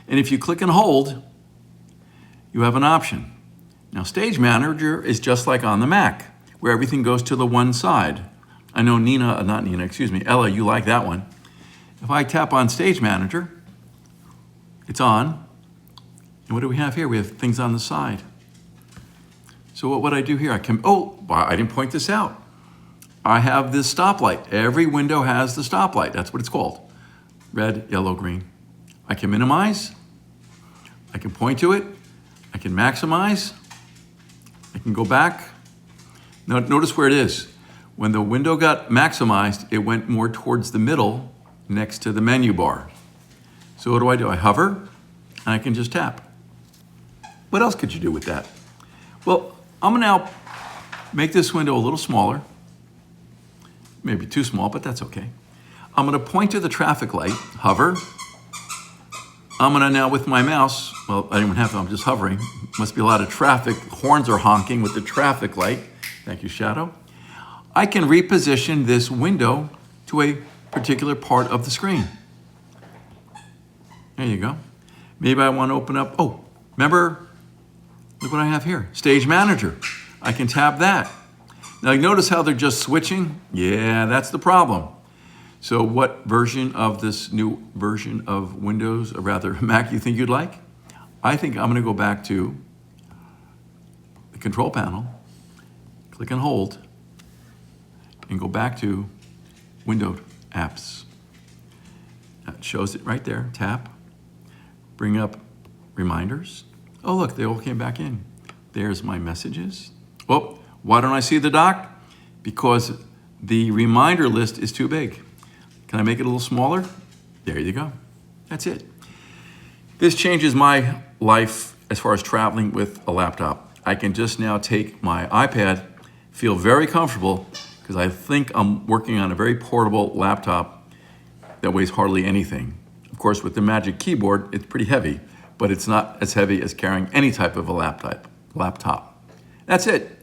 And if you click and hold, you have an option. Now, Stage Manager is just like on the Mac, where everything goes to the one side. I know Ella, you like that one. If I tap on Stage Manager, it's on. And what do we have here? We have things on the side. So what would I do here? I didn't point this out. I have this stoplight. Every window has the stoplight. That's what it's called. Red, yellow, green. I can minimize. I can point to it. I can maximize. I can go back. Now notice where it is. When the window got maximized, it went more towards the middle next to the menu bar. So what do? I hover and I can just tap. What else could you do with that? Well, I'm gonna now make this window a little smaller. Maybe too small, but that's okay. I'm gonna point to the traffic light, hover. I'm gonna now with my mouse, well, I don't even have to, I'm just hovering. Must be a lot of traffic. Horns are honking with the traffic light. Thank you, Shadow. I can reposition this window to a particular part of the screen. There you go. Maybe I want to open up, remember, look what I have here, Stage Manager. I can tap that. Now you notice how they're just switching? Yeah, that's the problem. So what version of this new version of Windows, or rather Mac, you think you'd like? I think I'm gonna go back to the control panel, click and hold, and go back to Window Apps. That shows it right there, tap, bring up reminders. Oh look, they all came back in. There's my messages. Oh, why don't I see the dock? Because the reminder list is too big. Can I make it a little smaller? There you go. That's it. This changes my life as far as traveling with a laptop. I can just now take my iPad, feel very comfortable, because I think I'm working on a very portable laptop that weighs hardly anything. Of course, with the Magic Keyboard, it's pretty heavy, but it's not as heavy as carrying any type of a laptop. That's it.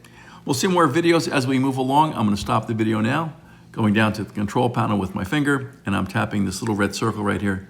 We'll see more videos as we move along. I'm gonna stop the video now, going down to the control panel with my finger, and I'm tapping this little red circle right here